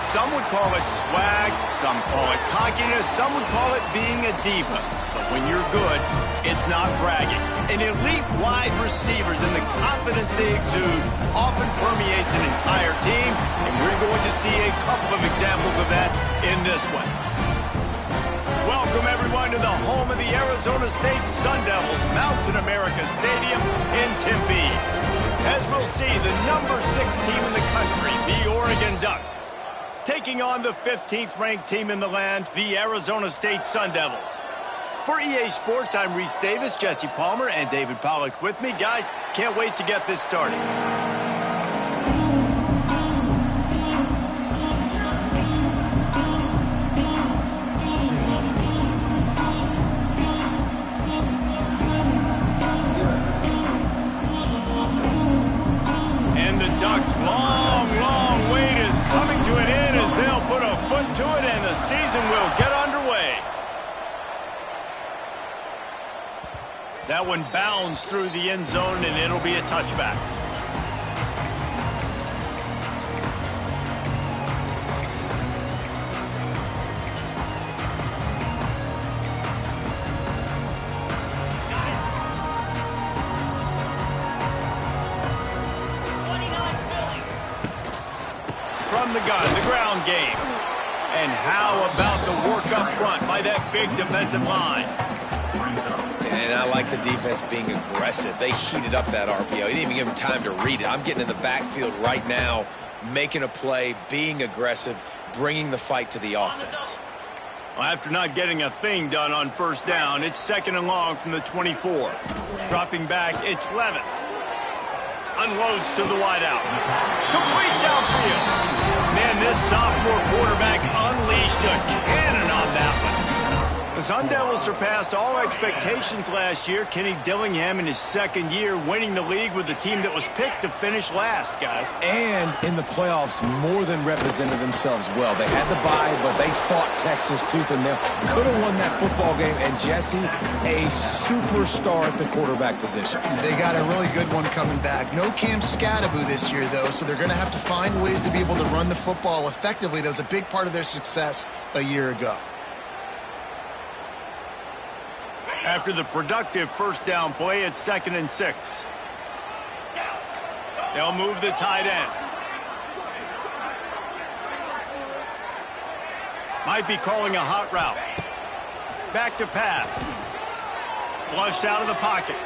Some would call it swag, some call it cockiness, some would call it being a diva. But when you're good, it's not bragging. And elite wide receivers and the confidence they exude often permeates an entire team, and we're going to see a couple of examples of that in this one. Welcome, everyone, to the home of the Arizona State Sun Devils, Mountain America Stadium in Tempe. As we'll see, the number 6 team in the country, the Oregon Ducks, taking on the 15th-ranked team in the land, the Arizona State Sun Devils. For EA Sports, I'm Reese Davis, Jesse Palmer, and David Pollack with me. Guys, can't wait to get this started. And the Ducks' long wait is coming to an end as they'll put a foot to it and the season will get underway. That one bounds through the end zone and it'll be a touchback. From the gun, the ground game. And how about the work up front by that big defensive line? And I like the defense being aggressive. They heated up that RPO. He didn't even give him time to read it. I'm getting in the backfield right now, making a play, being aggressive, bringing the fight to the offense. Well, after not getting a thing done on first down, it's 2nd and long from the 24. Dropping back, it's Levin. Unloads to the wideout. Complete downfield. Man, this sophomore quarterback unleashed a cannon on that one. The Sun Devils surpassed all expectations last year. Kenny Dillingham in his 2nd year winning the league with the team that was picked to finish last, guys. And in the playoffs, more than represented themselves well. They had the bye, but they fought Texas tooth and nail. Could have won that football game. And Jesse, a superstar at the quarterback position. They got a really good one coming back. No Cam Scattaboo this year, though, so they're going to have to find ways to be able to run the football effectively. That was a big part of their success a year ago. After the productive first down play, it's 2nd and 6. They'll move the tight end. Might be calling a hot route. Back to pass. Flushed out of the pocket.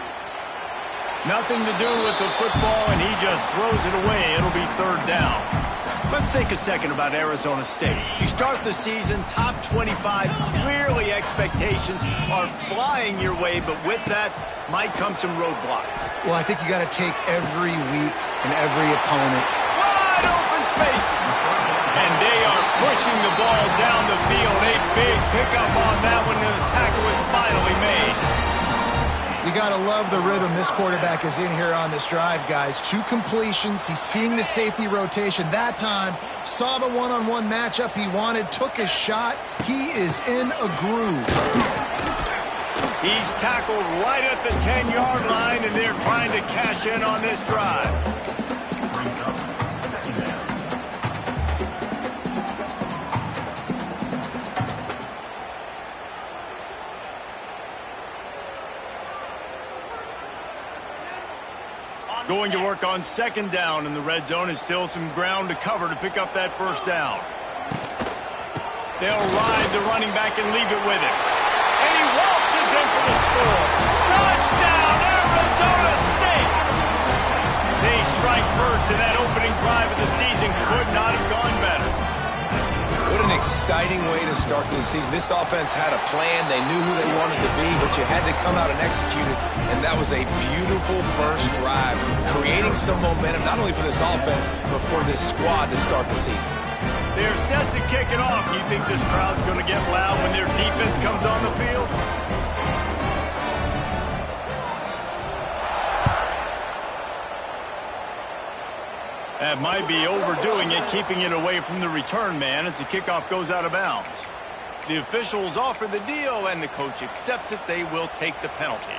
Nothing to do with the football, and he just throws it away. It'll be 3rd down. Let's think a second about Arizona State. You start the season top 25. Clearly expectations are flying your way, but with that might come some roadblocks. Well, I think you got to take every week and every opponent. Wide open spaces. And they are pushing the ball down the field. A big pickup on that one, and the tackle is finally made. You got to love the rhythm this quarterback is in here on this drive, guys. 2 completions. He's seeing the safety rotation. That time, saw the one-on-one matchup he wanted, took his shot. He is in a groove. He's tackled right at the 10-yard line, and they're trying to cash in on this drive. Going to work on 2nd down, and the red zone is still some ground to cover to pick up that first down. They'll ride the running back and leave it with him. And he waltzes in for the score. Touchdown, Arizona State! They strike first, and that opening drive of the season could not have gone better. What an exciting way to start this season. This offense had a plan. They knew who they wanted to be, but you had to come out and execute it, and that was a beautiful first drive, creating some momentum, not only for this offense, but for this squad to start the season. They're set to kick it off. You think this crowd's going to get loud when their defense comes on the field? That might be overdoing it, keeping it away from the return man as the kickoff goes out of bounds. The officials offer the deal, and the coach accepts it. They will take the penalty.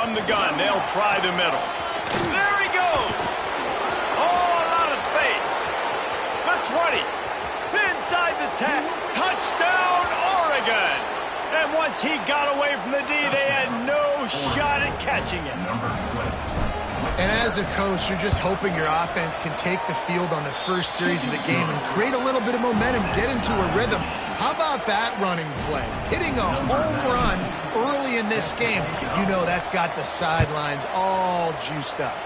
From the gun, they'll try the middle. There he goes. Oh, a lot of space. The 20. Inside the 10. Touchdown, Oregon. And once he got away from the D, they had no shot at catching him. And as a coach, you're just hoping your offense can take the field on the first series of the game and create a little bit of momentum, get into a rhythm. How about that running play? Hitting a home run early in this game. You know that's got the sidelines all juiced up.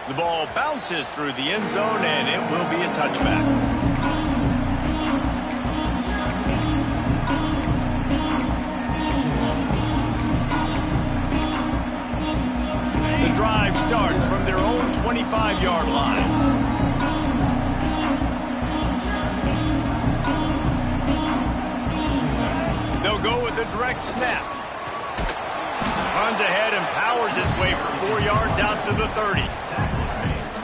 The ball bounces through the end zone, and it will be a touchback. The drive starts from their own 25-yard line. They'll go with a direct snap. Runs ahead and powers his way for 4 yards out to the 30.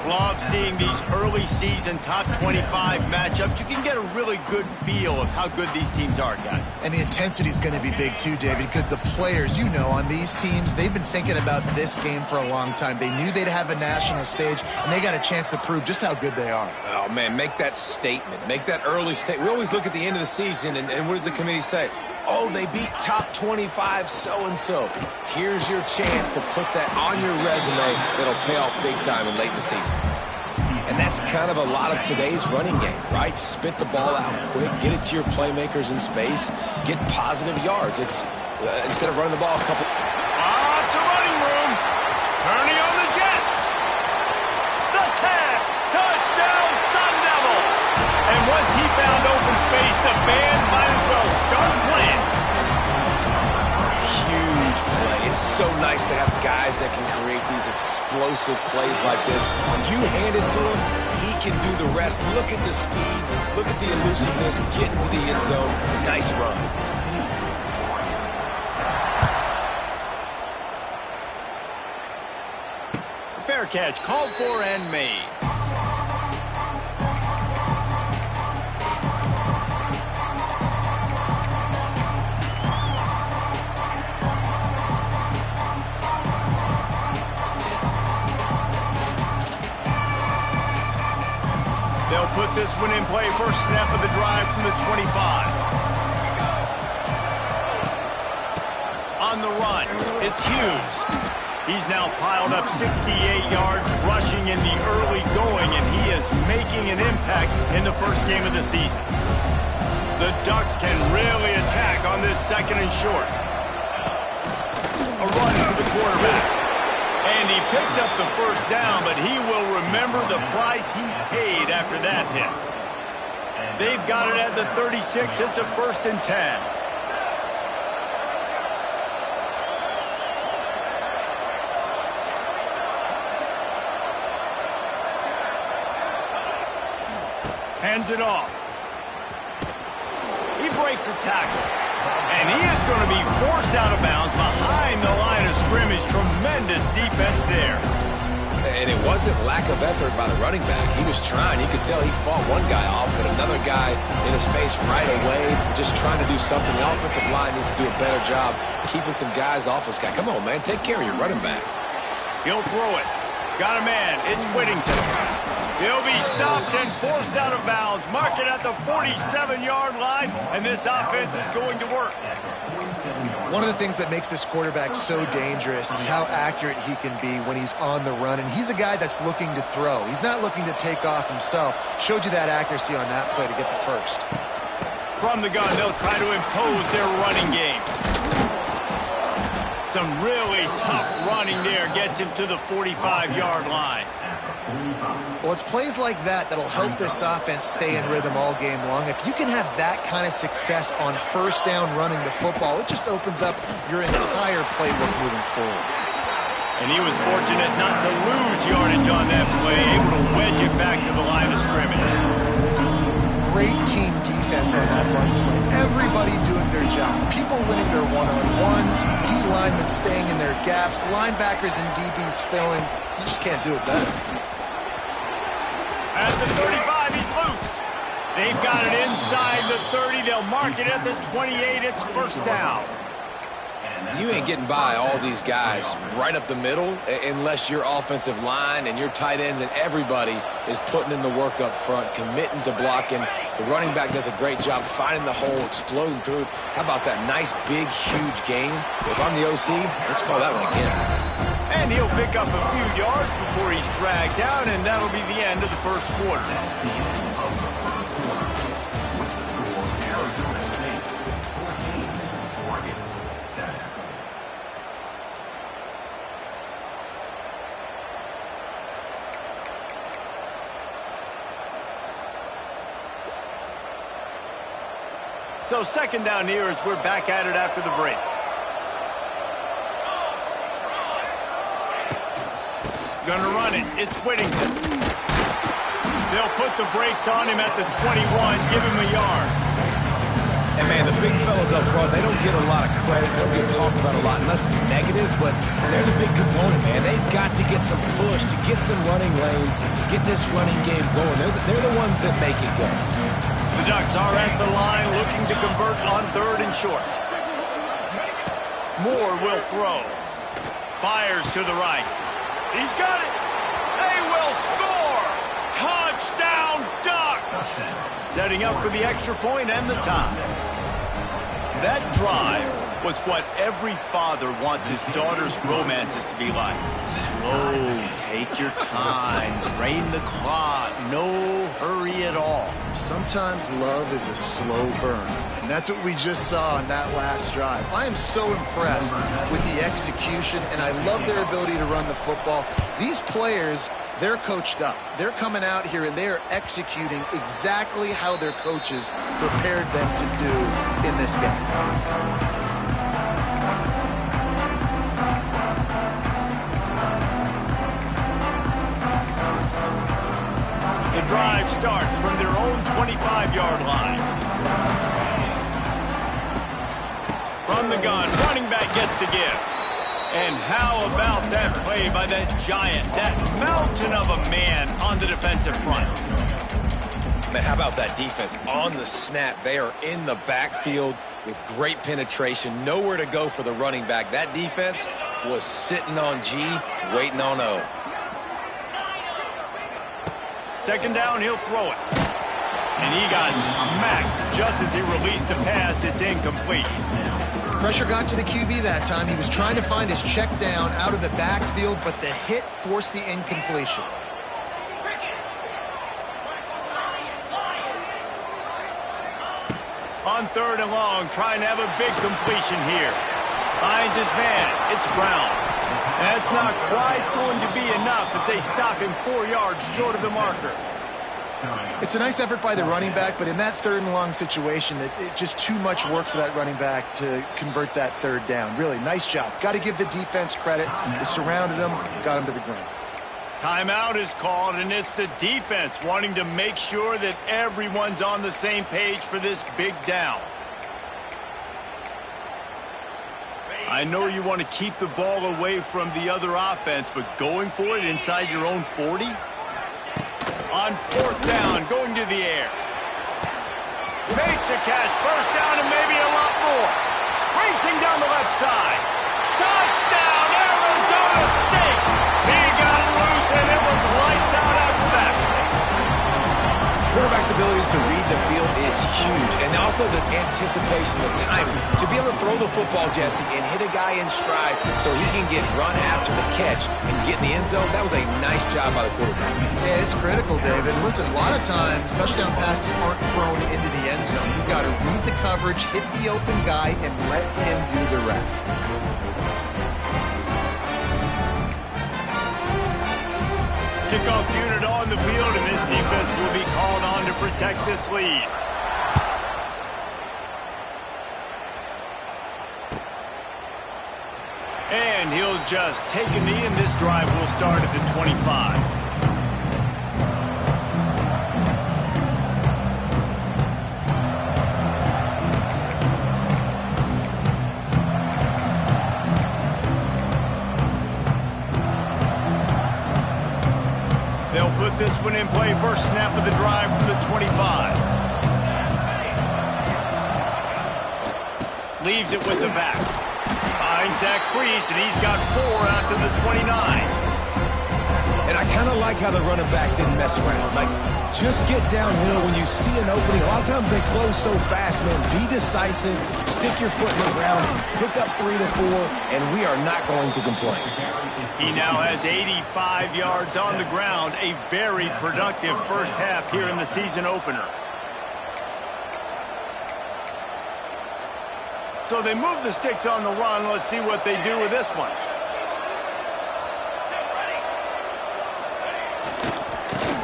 Love seeing these early season top 25 matchups. You can get a really good feel of how good these teams are, guys. And the intensity is going to be big too, David, because the players, you know, on these teams, they've been thinking about this game for a long time. They knew they'd have a national stage, and they got a chance to prove just how good they are. Oh, man, make that statement. Make that early statement. We always look at the end of the season, and what does the committee say? Oh, they beat top 25 so-and-so. Here's your chance to put that on your resume that'll pay off big time and late in the season. And that's kind of a lot of today's running game, right? Spit the ball out quick, get it to your playmakers in space, get positive yards. It's instead of running the ball a couple. Lots of running room. Turning on the Jets. The tag. Touchdown, Sun Devils. And once he found open space, the band might as well start playing. Huge play. It's so nice to have guys that can create these explosive plays like this. You hand it to him, he can do the rest. Look at the speed. Look at the elusiveness. Get into the end zone. Nice run. Fair catch, called for and made. They'll put this one in play. First snap of the drive from the 25. On the run, it's Hughes. He's now piled up 68 yards rushing in the early going, and he is making an impact in the first game of the season. The Ducks can really attack on this second and short. A run for the quarterback. And he picked up the first down, but he will remember the price he paid after that hit. They've got it at the 36. It's a 1st and 10. Hands it off. He breaks a tackle. And he is going to be forced out of bounds behind the line of scrimmage. Tremendous defense there. And it wasn't lack of effort by the running back. He was trying. You could tell he fought one guy off, but another guy in his face right away, just trying to do something. The offensive line needs to do a better job keeping some guys off this guy. Come on, man. Take care of your running back. He'll throw it. Got a man. It's Whittington. He'll be stopped and forced out of bounds. Mark it at the 47-yard line, and this offense is going to work. One of the things that makes this quarterback so dangerous is how accurate he can be when he's on the run, and he's a guy that's looking to throw. He's not looking to take off himself. Showed you that accuracy on that play to get the first. From the gun, they'll try to impose their running game. Some really tough running there gets him to the 45-yard line. Well, it's plays like that that'll help this offense stay in rhythm all game long. If you can have that kind of success on first down running the football, it just opens up your entire playbook moving forward. And he was fortunate not to lose yardage on that play, able to wedge it back to the line of scrimmage. Great team defense on that run play. Everybody doing their job. People winning their one-on-ones, D linemen staying in their gaps, linebackers and DBs filling. You just can't do it better. At the 35, he's loose. They've got it inside the 30. They'll mark it at the 28. It's first down. You ain't getting by all these guys right up the middle unless your offensive line and your tight ends and everybody is putting in the work up front, committing to blocking. The running back does a great job finding the hole, exploding through. How about that nice, big, huge gain? If I'm the OC, let's call that one again. And he'll pick up a few yards before he's dragged down, and that'll be the end of the first quarter. So second down here as we're back at it after the break. Gonna run it. It's Whittington. They'll put the brakes on him at the 21, give him a yard. And, man, the big fellas up front, they don't get a lot of credit. They don't get talked about a lot unless it's negative, but they're the big component, man. They've got to get some push, to get some running lanes, get this running game going. They're the ones that make it go. The Ducks are at the line looking to convert on third and short. Moore will throw. Fires to the right. He's got it. They will score. Touchdown, Ducks. Setting up for the extra point and the tie. That drive was what every father wants his daughter's romances to be like. Slow, take your time, drain the clock, no hurry at all. Sometimes love is a slow burn, and that's what we just saw on that last drive. I am so impressed with the execution, and I love their ability to run the football. These players, they're coached up. They're coming out here, and they are executing exactly how their coaches prepared them to do in this game. The drive starts from their own 25-yard line. From the gun, running back gets to give. And how about that play by that giant, that mountain of a man on the defensive front? Man, how about that defense on the snap? They are in the backfield with great penetration, nowhere to go for the running back. That defense was sitting on G, waiting on O. Second down, he'll throw it. And he got smacked just as he released a pass. It's incomplete. Pressure got to the QB that time. He was trying to find his check down out of the backfield, but the hit forced the incompletion. On third and long, trying to have a big completion here. Finds his man. It's Brown. That's not quite going to be enough as they stop him 4 yards short of the marker. It's a nice effort by the running back, but in that third and long situation, it's just too much work for that running back to convert that third down. Really, nice job. Got to give the defense credit. They surrounded him, got him to the ground. Timeout is called, and it's the defense wanting to make sure that everyone's on the same page for this big down. I know you want to keep the ball away from the other offense, but going for it inside your own 40? On fourth down, going to the air. Makes a catch, first down and maybe a lot more. Racing down the left side. Touchdown, Arizona State! He got loose and it was lights out after that. Quarterback's abilities to read the field is huge, and also the anticipation, the timing. To be able to throw the football, Jesse, and hit a guy in stride so he can get run after the catch and get in the end zone, that was a nice job by the quarterback. Yeah, it's critical, David. Listen, a lot of times, touchdown passes aren't thrown into the end zone. You've got to read the coverage, hit the open guy, and let him do the rest. Kickoff unit on the field, and this defense will be called on to protect this lead. And he'll just take a knee, and this drive will start at the 25. They'll put this one in play. First snap of the drive from the 25. Leaves it with the back. Finds that crease, and he's got 4 out to the 29. And I kind of like how the running back didn't mess around. Like, just get downhill when you see an opening. A lot of times they close so fast, man. Be decisive, stick your foot in the ground, pick up 3 to 4, and we are not going to complain. He now has 85 yards on the ground. A very productive first half here in the season opener. So they move the sticks on the run. Let's see what they do with this one.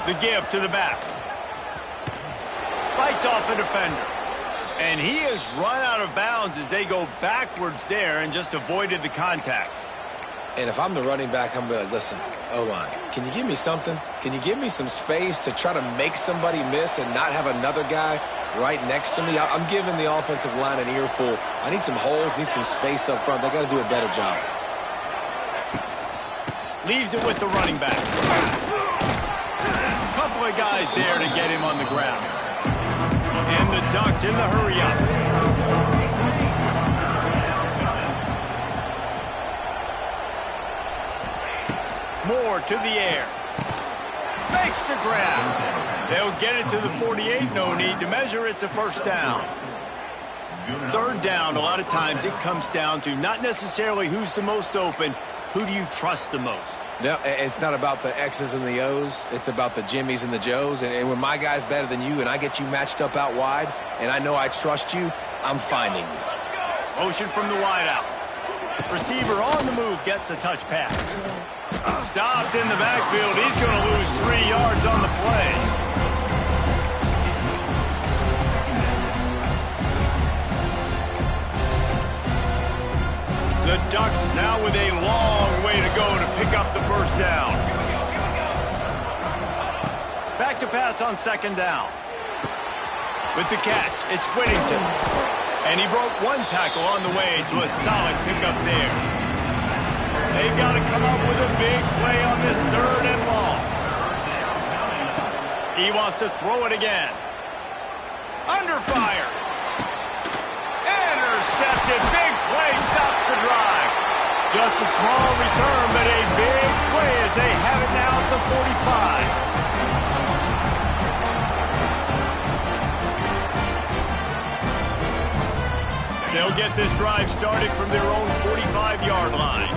The give to the back. Fights off a defender. And he has run out of bounds as they go backwards there and just avoided the contact. And if I'm the running back, I'm going to be like, listen, O-line, can you give me something? Can you give me some space to try to make somebody miss and not have another guy right next to me? I'm giving the offensive line an earful. I need some holes, need some space up front. They got to do a better job. Leaves it with the running back. Couple of guys there to get him on the ground. And the Ducks in the hurry-up. Moore to the air. Makes the grab. They'll get it to the 48. No need to measure. It's a first down. Third down, a lot of times it comes down to not necessarily who's the most open. Who do you trust the most? No, it's not about the X's and the O's. It's about the Jimmys and the Joes. And when my guy's better than you and I get you matched up out wide and I know I trust you, I'm finding you. Motion from the wideout. Receiver on the move gets the touch pass. Stopped in the backfield. He's going to lose 3 yards on the play. The Ducks now with a long way to go to pick up the first down. Back to pass on second down. With the catch, it's Whittington. And he broke 1 tackle on the way to a solid pickup there. They've got to come up with a big play on this 3rd and long. He wants to throw it again. Under fire. Intercepted. Big play stops the drive. Just a small return, but a big play as they have it now at the 45. They'll get this drive started from their own 45-yard line.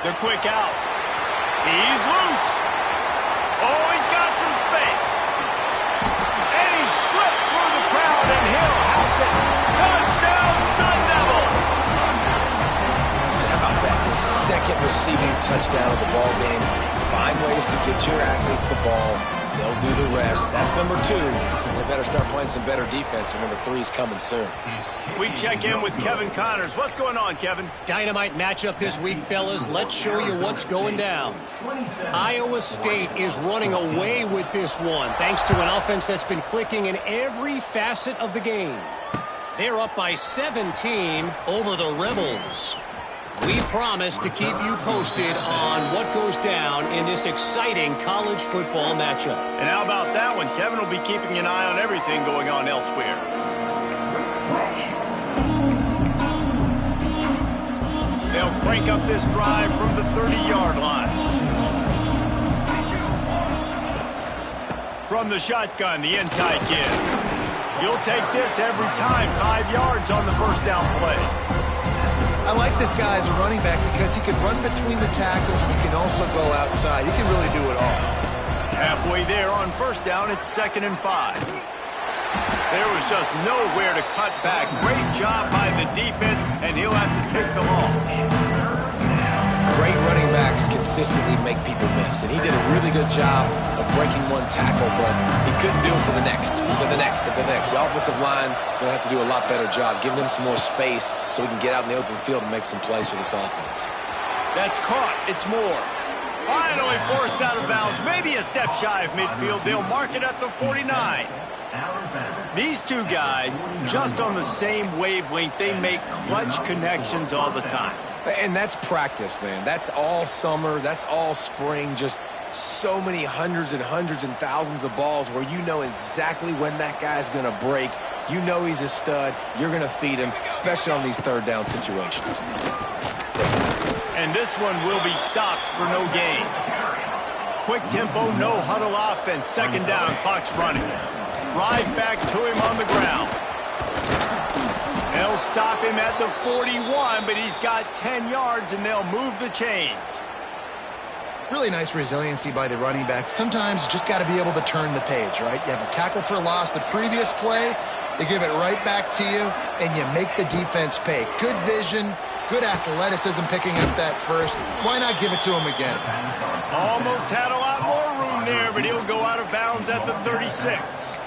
The quick out. He's loose. Oh, he's got some space. And he slipped through the crowd, and he'll house it. Touchdown, Sun Devils! How about that? His 2nd receiving touchdown of the ball game. Find ways to get your athletes the ball. They'll do the rest. That's number 2. They better start playing some better defense, or number 3 is coming soon. We check in with Kevin Connors. What's going on, Kevin? Dynamite matchup this week, fellas. Let's show you what's going down. Iowa State is running away with this one, thanks to an offense that's been clicking in every facet of the game. They're up by 17 over the Rebels. We promise to keep you posted on what goes down in this exciting college football matchup. And how about that one? Kevin will be keeping an eye on everything going on elsewhere. They'll crank up this drive from the 30-yard line. From the shotgun, the inside give. You'll take this every time. 5 yards on the first down play. I like this guy as a running back because he can run between the tackles and he can also go outside. He can really do it all. Halfway there on first down, it's 2nd and 5. There was just nowhere to cut back. Great job by the defense, and he'll have to take the loss. Great running backs consistently make people miss, and he did a really good job of breaking 1 tackle, but he couldn't do it to the next, and to the next, and to the next. The offensive line going to have to do a lot better job, giving them some more space so we can get out in the open field and make some plays for this offense. That's caught. It's Moore. Finally forced out of bounds, maybe a step shy of midfield. They'll mark it at the 49. These two guys, just on the same wavelength, they make clutch connections all the time. And that's practice, man. That's all summer. That's all spring. Just so many hundreds and thousands of balls where you know exactly when that guy's going to break. You know he's a stud. You're going to feed him, especially on these third down situations. And this one will be stopped for no gain. Quick tempo, no huddle offense. Second down, clock's running. Right back to him on the ground. They'll stop him at the 41, but he's got 10 yards, and they'll move the chains. Really nice resiliency by the running back. Sometimes you just got to be able to turn the page, right? You have a tackle for loss the previous play, they give it right back to you, and you make the defense pay. Good vision, good athleticism picking up that first. Why not give it to him again? Almost had a lot more room there, but he'll go out of bounds at the 36.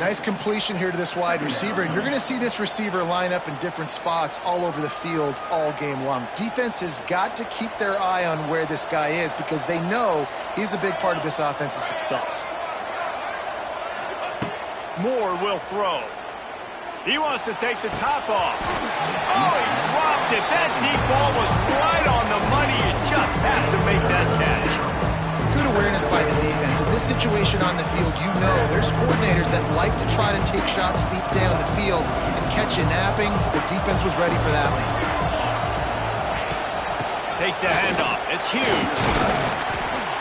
Nice completion here to this wide receiver, and you're going to see this receiver line up in different spots all over the field all game long. Defense has got to keep their eye on where this guy is because they know he's a big part of this offense's success. Moore will throw. He wants to take the top off. Oh, he dropped it. That deep ball was right on the money. You just have to make that catch. Good awareness by the defense. In this situation on the field, you know there's coordinators that like to try to take shots deep down the field and catch you napping. The defense was ready for that one. Takes the handoff. It's huge.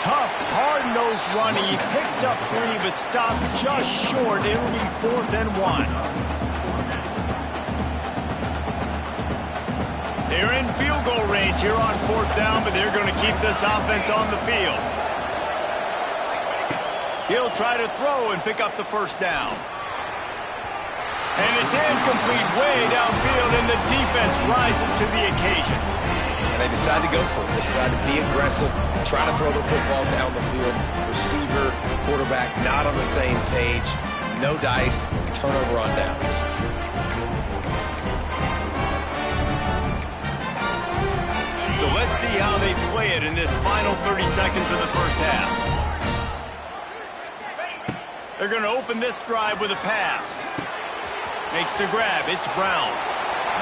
Tough, hard-nosed running. He picks up 3, but stopped just short. It'll be 4th and 1. They're in field goal range here on 4th down, but they're going to keep this offense on the field. He'll try to throw and pick up the first down. And it's incomplete way downfield, and the defense rises to the occasion. And they decide to go for it. They decide to be aggressive, try to throw the football down the field. Receiver, quarterback, not on the same page. No dice, turnover on downs. So let's see how they play it in this final 30 seconds of the first half. They're going to open this drive with a pass. Makes the grab. It's Brown.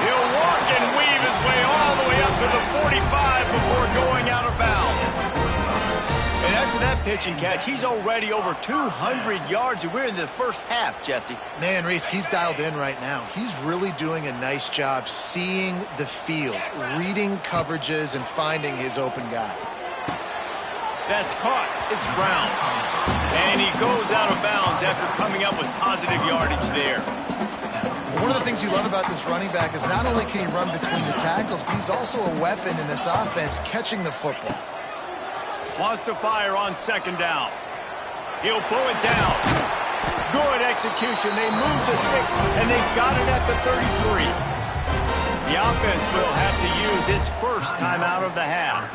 He'll walk and weave his way all the way up to the 45 before going out of bounds. And after that pitch and catch, he's already over 200 yards, and we're in the first half, Jesse. Man, Reese, he's dialed in right now. He's really doing a nice job seeing the field, reading coverages, and finding his open guy. That's caught. It's Brown. And he goes out of bounds after coming up with positive yardage there. One of the things you love about this running back is not only can he run between the tackles, but he's also a weapon in this offense catching the football. Wants to fire on second down. He'll pull it down. Good execution. They move the sticks, and they've got it at the 33. The offense will have to use its first timeout of the half.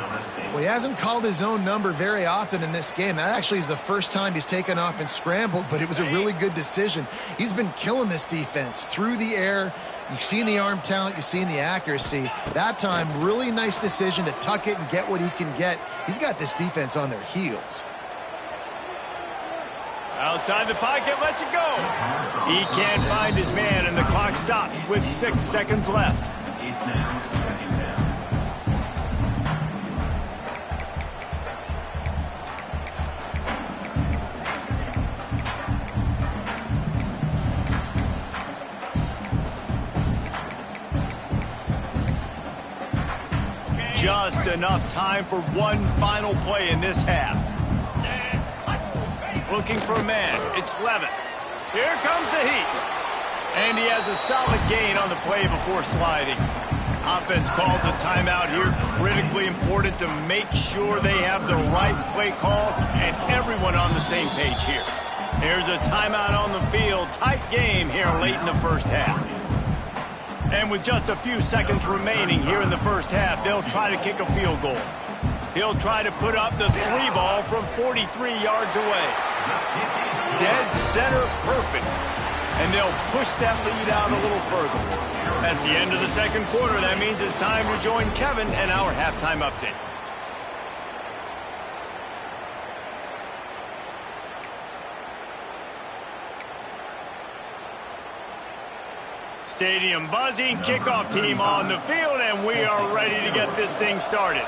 Well, he hasn't called his own number very often in this game. That actually is the first time he's taken off and scrambled, but it was a really good decision. He's been killing this defense through the air. You've seen the arm talent, you've seen the accuracy. That time, really nice decision to tuck it and get what he can get. He's got this defense on their heels. Outside the pocket, lets it go. He can't find his man, and the clock stops with 6 seconds left. It's now second down. Just enough time for one final play in this half. Looking for a man. It's Levitt. Here comes the heat. And he has a solid gain on the play before sliding. Offense calls a timeout here. Critically important to make sure they have the right play call and everyone on the same page here. There's a timeout on the field. Tight game here late in the first half. And with just a few seconds remaining here in the first half, they'll try to kick a field goal. He'll try to put up the 3 ball from 43 yards away. Dead center perfect. And they'll push that lead out a little further. That's the end of the second quarter. That means it's time to join Kevin and our halftime update. Stadium buzzing, kickoff team on the field, and we are ready to get this thing started.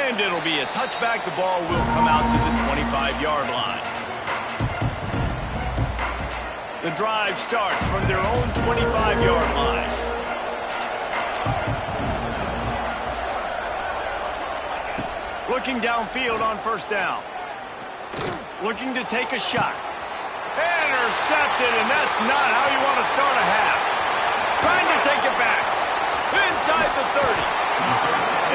And it'll be a touchback. The ball will come out to the 25-yard line. The drive starts from their own 25-yard line. Looking downfield on first down. Looking to take a shot. Intercepted, and that's not how you want to start a half. Trying to take it back. Inside the 30.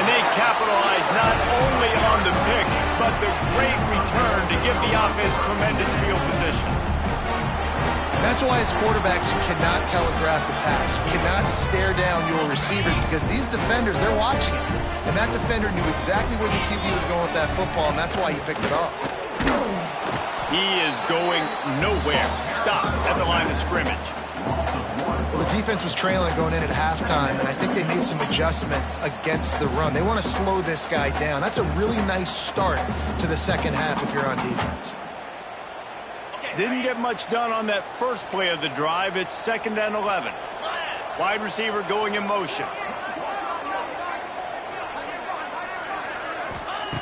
And they capitalize not only on the pick, but the great return to give the offense tremendous field position. That's why as quarterbacks you cannot telegraph the pass. You cannot stare down your receivers because these defenders, they're watching it. And that defender knew exactly where the QB was going with that football, and that's why he picked it off. He is going nowhere. Stop at the line of scrimmage. Well, the defense was trailing going in at halftime, and I think they made some adjustments against the run. They want to slow this guy down. That's a really nice start to the second half if you're on defense. Didn't get much done on that first play of the drive. It's 2nd and 11. Wide receiver going in motion.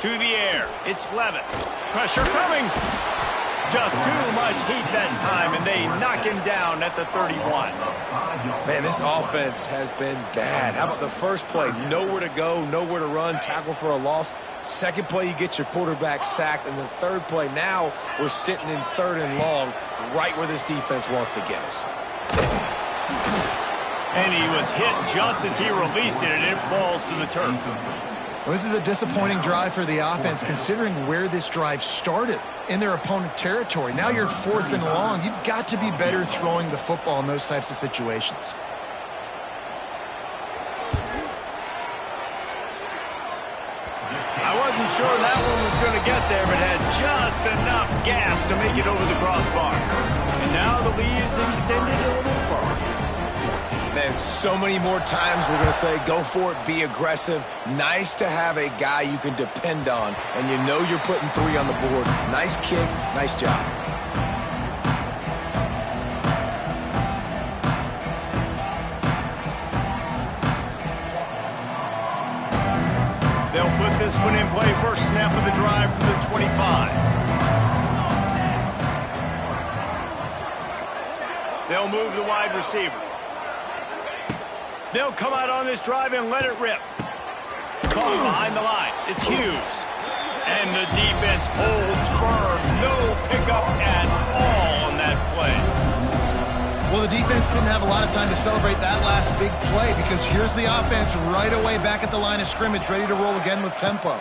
To the air. It's Levitt. Pressure coming. Just too much heat that time, and they knock him down at the 31. Man, this offense has been bad. How about the first play? Nowhere to go, nowhere to run, tackle for a loss. Second play, you get your quarterback sacked. And the third play, now we're sitting in 3rd and long, right where this defense wants to get us. And he was hit just as he released it, and it falls to the turf. Well, this is a disappointing drive for the offense considering where this drive started in their opponent territory. Now you're 4th and long. You've got to be better throwing the football in those types of situations. I wasn't sure that one was going to get there, but had just enough gas to make it over the crossbar. And now the lead is extended a little further. Man, so many more times we're going to say, go for it, be aggressive. Nice to have a guy you can depend on, and you know you're putting 3 on the board. Nice kick, nice job. They'll put this one in play. First snap of the drive from the 25. They'll move the wide receiver. They'll come out on this drive and let it rip. Caught behind the line. It's Hughes. And the defense holds firm. No pickup at all on that play. Well, the defense didn't have a lot of time to celebrate that last big play because here's the offense right away back at the line of scrimmage, ready to roll again with tempo.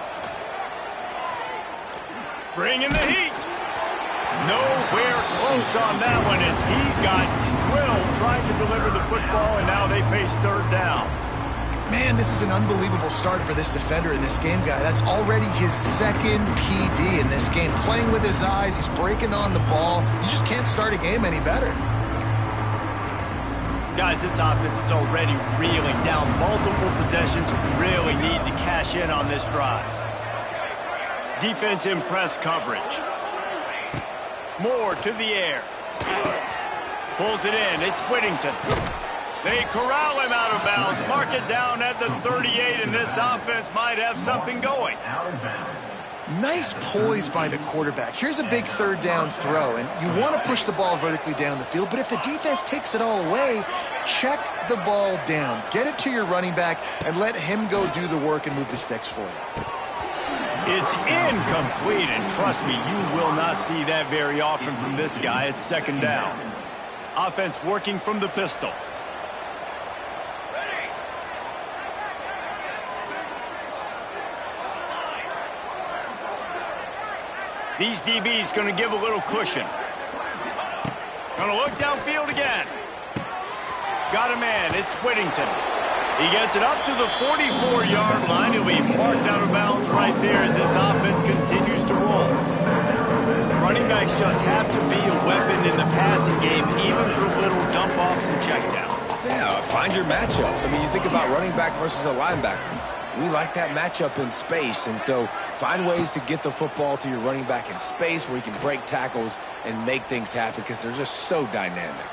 Bring in the heat. Nowhere close on that one as he got drilled trying to deliver the football, and now they face 3rd down. Man, this is an unbelievable start for this defender in this game, guy. That's already his 2nd PD in this game. Playing with his eyes, he's breaking on the ball. You just can't start a game any better. Guys, this offense is already reeling down multiple possessions. Really need to cash in on this drive. Defense in press coverage. Moore to the air. Pulls it in. It's Whittington. They corral him out of bounds. Mark it down at the 38, and this offense might have something going. Nice poise by the quarterback. Here's a big 3rd down throw, and you want to push the ball vertically down the field, but if the defense takes it all away, check the ball down. Get it to your running back and let him go do the work and move the sticks for you. It's incomplete, and trust me, you will not see that very often from this guy. It's 2nd down. Offense working from the pistol. These DBs going to give a little cushion. Going to look downfield again. Got a man. It's Whittington. He gets it up to the 44-yard line. He'll be marked out of bounds right there as this offense continues to roll. Running backs just have to be a weapon in the passing game, even for little dump-offs and checkdowns. Yeah, find your matchups. I mean, you think about running back versus a linebacker. We like that matchup in space, and so find ways to get the football to your running back in space where you can break tackles and make things happen because they're just so dynamic.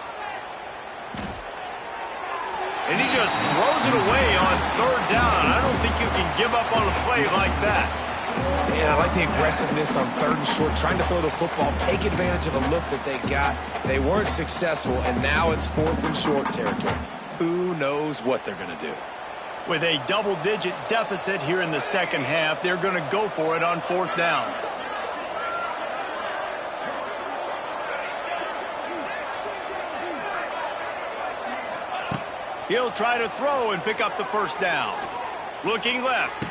And he just throws it away on 3rd down. I don't think you can give up on a play like that. And I like the aggressiveness on 3rd and short, trying to throw the football, take advantage of a look that they got. They weren't successful, and now it's 4th and short territory. Who knows what they're going to do? With a double-digit deficit here in the second half, they're going to go for it on 4th down. He'll try to throw and pick up the first down. Looking left.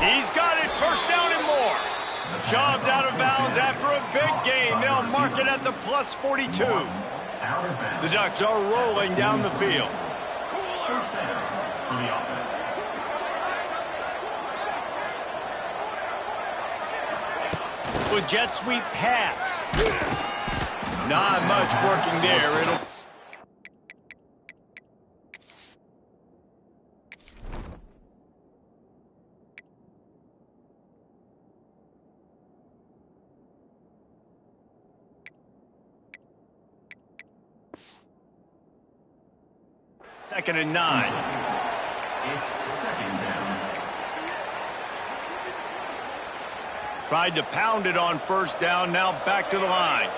He's got it. First down and more. Shoved out of bounds after a big gain. They'll mark it at the plus 42. The Ducks are rolling down the field. First down for the offense. With jet sweep pass. Not much working there. It'll... Second and 9. It's second down. Tried to pound it on first down. Now back to the line.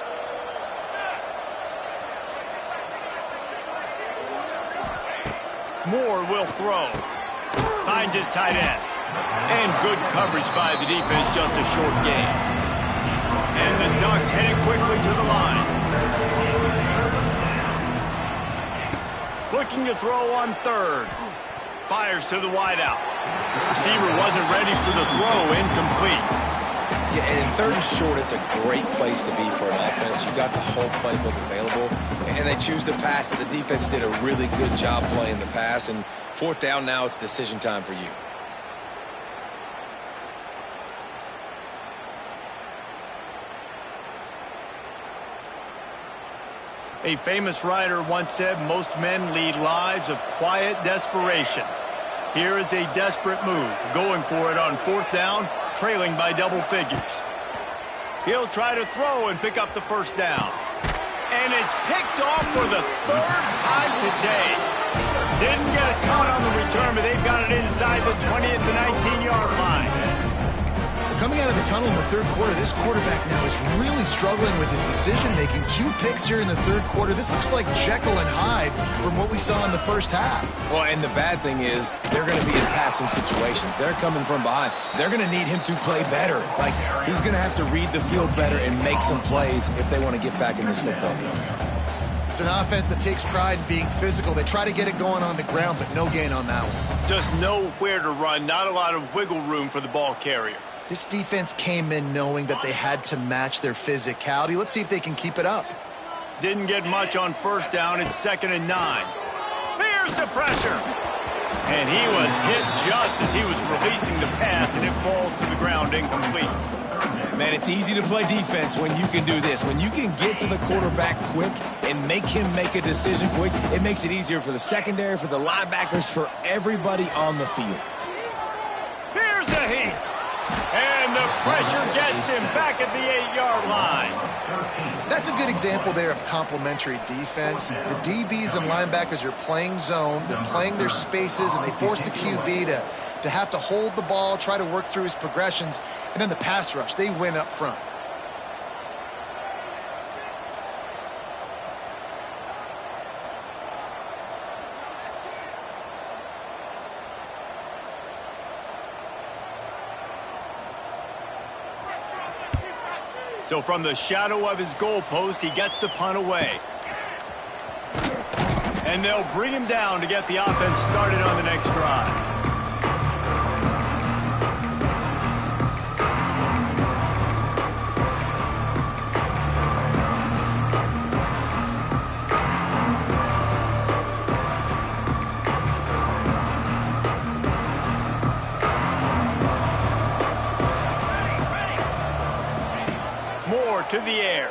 Moore will throw. Finds his tight end. And good coverage by the defense. Just a short gain. And the Ducks headed quickly to the line. Looking to throw on 3rd. Fires to the wideout. Receiver wasn't ready for the throw. Incomplete. Yeah, and in 3rd and short, it's a great place to be for an offense. You've got the whole playbook available, and they choose to pass. The defense did a really good job playing the pass, and 4th down now, it's decision time for you. A famous writer once said, most men lead lives of quiet desperation. Here is a desperate move, going for it on 4th down, trailing by double figures. He'll try to throw and pick up the first down. And it's picked off for the 3rd time today. Didn't get a ton on the return, but they've got it inside the 20 at the 19-yard line. Coming out of the tunnel in the 3rd quarter, this quarterback now is really struggling with his decision-making. 2 picks here in the 3rd quarter. This looks like Jekyll and Hyde from what we saw in the first half. Well, and the bad thing is they're going to be in passing situations. They're coming from behind. They're going to need him to play better. Like, he's going to have to read the field better and make some plays if they want to get back in this football game. It's an offense that takes pride in being physical. They try to get it going on the ground, but no gain on that one. Just nowhere to run. Not a lot of wiggle room for the ball carrier. This defense came in knowing that they had to match their physicality. Let's see if they can keep it up. Didn't get much on first down. It's 2nd and 9. Here's the pressure. And he was hit just as he was releasing the pass, and it falls to the ground incomplete. Man, it's easy to play defense when you can do this. When you can get to the quarterback quick and make him make a decision quick, it makes it easier for the secondary, for the linebackers, for everybody on the field. Here's the heat. And the pressure gets him back at the 8-yard line. That's a good example there of complementary defense. The DBs and linebackers are playing zone. They're playing their spaces, and they force the QB to have to hold the ball, try to work through his progressions. And then the pass rush, they win up front. So from the shadow of his goalpost, he gets the punt away. And they'll bring him down to get the offense started on the next drive. To the air.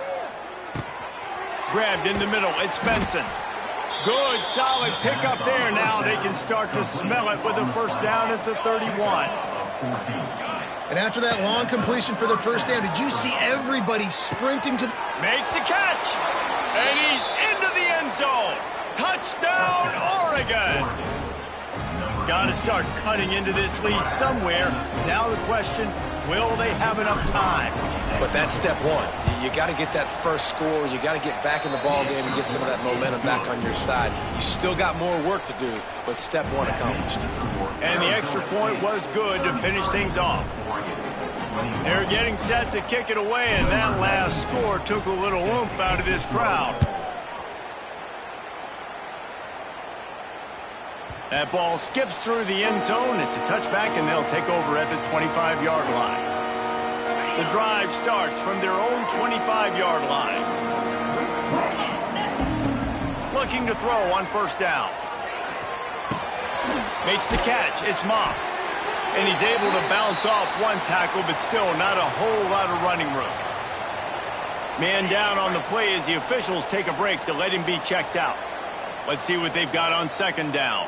Grabbed in the middle. It's Benson. Good, solid pickup there. Now they can start to smell it with a first down at the 31. And after that long completion for the first down, did you see everybody sprinting to... Makes the catch. And he's into the end zone. Touchdown, Oregon. Got to start cutting into this lead somewhere. Now the question, will they have enough time? But that's step one. You got to get that first score. You got to get back in the ball game and get some of that momentum back on your side. You still got more work to do, but step one accomplished. And the extra point was good to finish things off. They're getting set to kick it away, and that last score took a little oomph out of this crowd. That ball skips through the end zone. It's a touchback, and they'll take over at the 25-yard line. The drive starts from their own 25-yard line. Looking to throw on first down. Makes the catch. It's Moss. And he's able to bounce off one tackle, but still not a whole lot of running room. Man down on the play as the officials take a break to let him be checked out. Let's see what they've got on second down.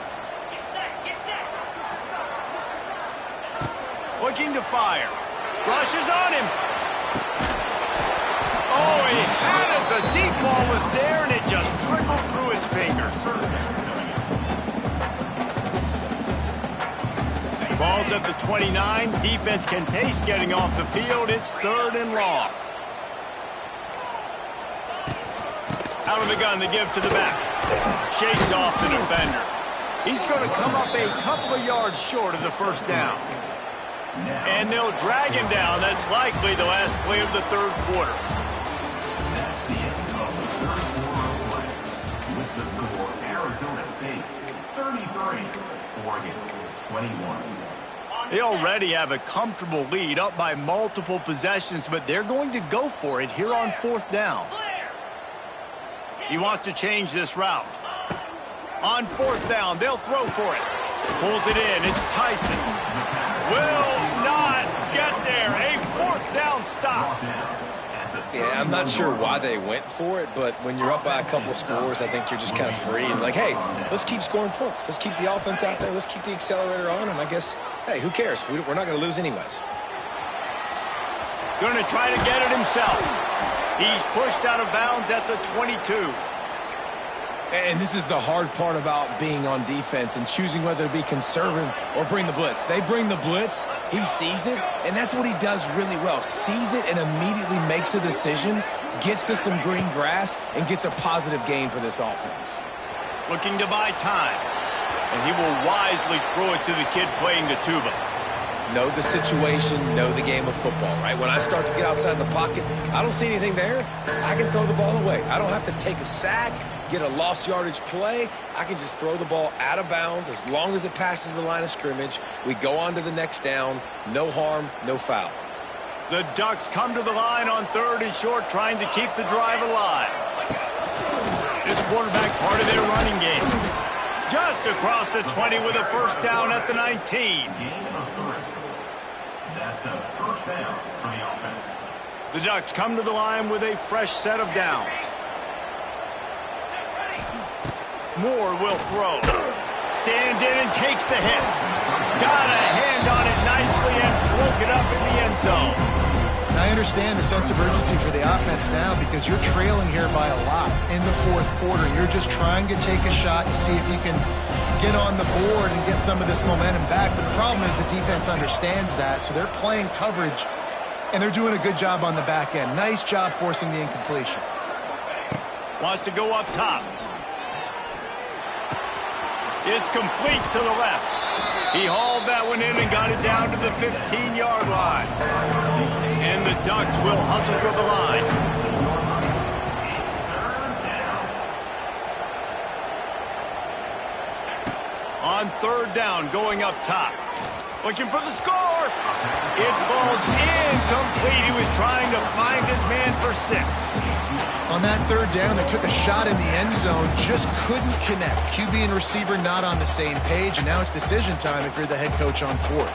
Looking to fire. Rushes on him. Oh, he had it. The deep ball was there, and it just trickled through his fingers. Ball's at the 29. Defense can taste getting off the field. It's 3rd and long. Out of the gun to give to the back. Shakes off the defender. He's going to come up a couple of yards short of the first down. And they'll drag him down. That's likely the last play of the third quarter. That's the end of the third quarter play. With the score, Arizona State 33, Oregon 21. They already have a comfortable lead, up by multiple possessions, but they're going to go for it here on fourth down. He wants to change this route. On fourth down, they'll throw for it. Pulls it in. It's Tyson. Will not get there. A fourth down stop. Yeah, I'm not sure why they went for it, but when you're up by a couple scores, I think you're just kind of free and like, hey, let's keep scoring points. Let's keep the offense out there. Let's keep the accelerator on, and I guess, hey, who cares? We're not going to lose anyways. Going to try to get it himself. He's pushed out of bounds at the 22. And this is the hard part about being on defense and choosing whether to be conservative or bring the blitz. They bring the blitz, he sees it, and that's what he does really well. Sees it and immediately makes a decision, gets to some green grass, and gets a positive gain for this offense. Looking to buy time. And he will wisely throw it to the kid playing the tuba. Know the situation, know the game of football, right? When I start to get outside the pocket, I don't see anything there, I can throw the ball away. I don't have to take a sack, get a lost yardage play. I can just throw the ball out of bounds as long as it passes the line of scrimmage. We go on to the next down. No harm, no foul. The Ducks come to the line on 3rd and short, trying to keep the drive alive. This quarterback part of their running game. Just across the 20 with a first down at the 19. That's a first down for the offense. The Ducks come to the line with a fresh set of downs. Moore will throw. Stands in and takes the hit. Got a hand on it nicely and broke it up in the end zone. I understand the sense of urgency for the offense now because you're trailing here by a lot in the fourth quarter. You're just trying to take a shot to see if you can get on the board and get some of this momentum back. But the problem is the defense understands that, so they're playing coverage, and they're doing a good job on the back end. Nice job forcing the incompletion. Wants to go up top. It's complete to the left. He hauled that one in and got it down to the 15-yard line. And the Ducks will hustle to the line. On 3rd down, going up top. Looking for the score. It falls incomplete. He was trying to find his man for 6. On that 3rd down, they took a shot in the end zone, just couldn't connect. QB and receiver not on the same page, and now it's decision time if you're the head coach on 4th.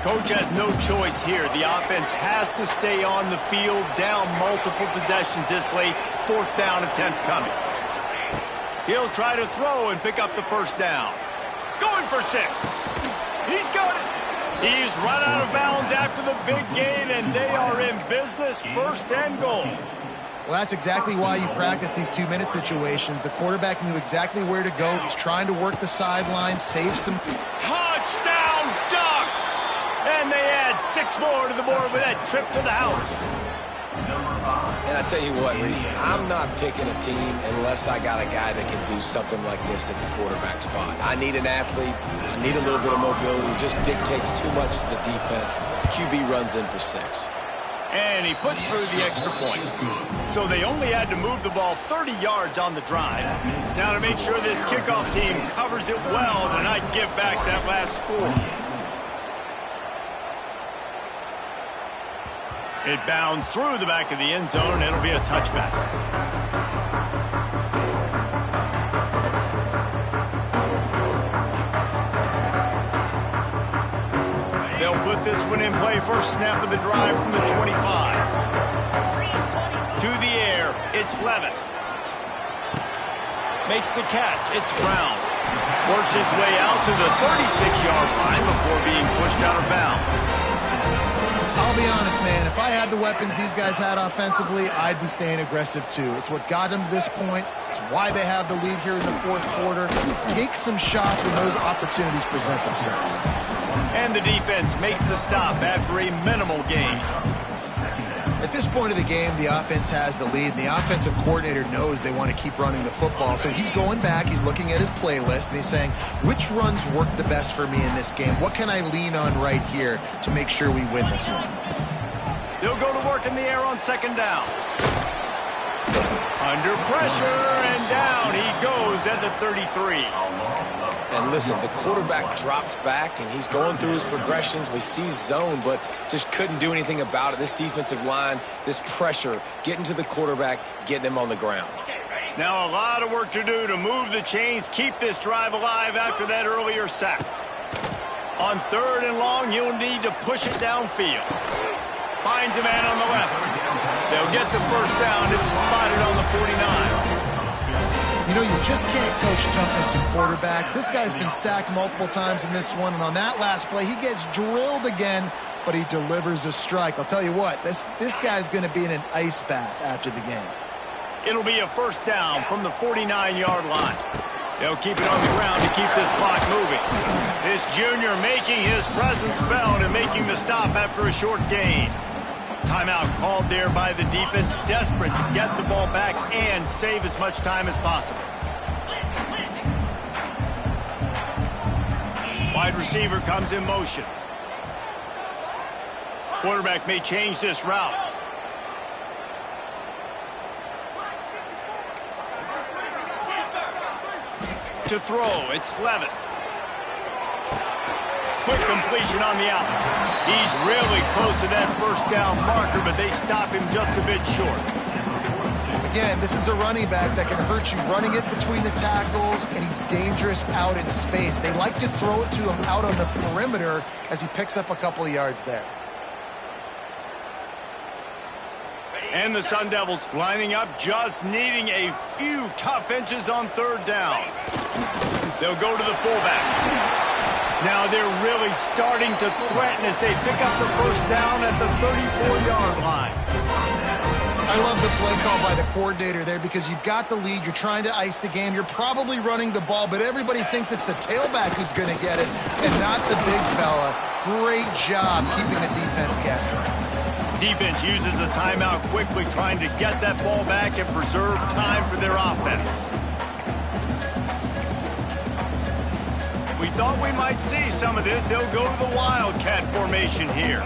Coach has no choice here. The offense has to stay on the field, down multiple possessions this late. 4th down attempt coming. He'll try to throw and pick up the first down. Going for 6. He's got it. He's run out of bounds after the big gain, and they are in business, 1st and goal. Well, that's exactly why you practice these 2-minute situations. The quarterback knew exactly where to go. He's trying to work the sideline, save some... Touchdown, Ducks! And they add 6 more to the board with that trip to the house. And I tell you what, Reese, I'm not picking a team unless I got a guy that can do something like this at the quarterback spot. I need an athlete. I need a little bit of mobility. It just dictates too much to the defense. QB runs in for 6. And he puts through the extra point. So they only had to move the ball 30 yards on the drive. Now to make sure this kickoff team covers it well to not give back that last score. It bounds through the back of the end zone, and it'll be a touchback. They'll put this one in play. First snap of the drive from the 25. To the air, it's Levitt. Makes the catch, it's Brown. Works his way out to the 36-yard line before being pushed out of bounds. I'll be honest, man, if I had the weapons these guys had offensively, I'd be staying aggressive too. It's what got them to this point. It's why they have the lead here in the fourth quarter. Take some shots when those opportunities present themselves. And the defense makes the stop after a minimal gain. At this point of the game, the offense has the lead, and the offensive coordinator knows they want to keep running the football. So he's going back, he's looking at his playlist, and he's saying, which runs work the best for me in this game? What can I lean on right here to make sure we win this one? They'll go to work in the air on second down. Under pressure, and down he goes at the 33. And listen, the quarterback drops back, and he's going through his progressions. We see zone, but just couldn't do anything about it. This defensive line, this pressure, getting to the quarterback, getting him on the ground. Now a lot of work to do to move the chains, keep this drive alive after that earlier sack. On 3rd and long, he'll need to push it downfield. Finds a man on the left. They'll get the first down. It's spotted on the 49. You know, you just can't coach toughness in quarterbacks. This guy's been sacked multiple times in this one, and on that last play, he gets drilled again, but he delivers a strike. I'll tell you what, this guy's going to be in an ice bath after the game. It'll be a first down from the 49-yard line. They'll keep it on the ground to keep this clock moving. This junior making his presence felt and making the stop after a short gain. Timeout called there by the defense, desperate to get the ball back and save as much time as possible. Wide receiver comes in motion. Quarterback may change this route. To throw, it's Levitt. Quick completion on the out. He's really close to that first down marker, but they stop him just a bit short. Again, this is a running back that can hurt you running it between the tackles, and he's dangerous out in space. They like to throw it to him out on the perimeter as he picks up a couple of yards there. And the Sun Devils lining up, just needing a few tough inches on 3rd down. They'll go to the fullback. Now they're really starting to threaten as they pick up the first down at the 34-yard line. I love the play call by the coordinator there because you've got the lead. You're trying to ice the game. You're probably running the ball, but everybody thinks it's the tailback who's going to get it and not the big fella. Great job keeping the defense guessing. Defense uses a timeout quickly, trying to get that ball back and preserve time for their offense. We thought we might see some of this. They'll go to the Wildcat formation here.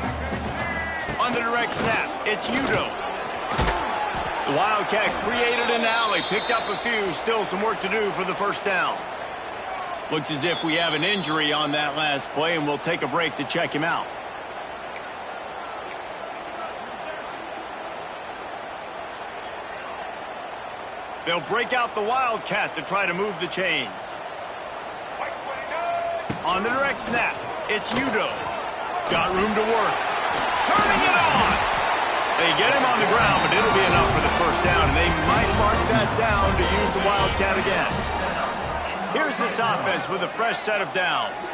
On the direct snap, it's Udo. The Wildcat created an alley, picked up a few, still some work to do for the first down. Looks as if we have an injury on that last play, and we'll take a break to check him out. They'll break out the Wildcat to try to move the chains. On the direct snap, it's Udo. Got room to work. Turning it on. They get him on the ground, but it'll be enough for the first down, and they might mark that down to use the Wildcat again. Here's this offense with a fresh set of downs.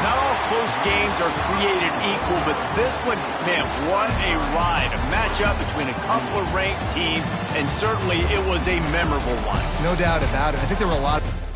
Not all close games are created equal, but this one, man, what a ride. A matchup between a couple of ranked teams, and certainly it was a memorable one. No doubt about it. I think there were a lot of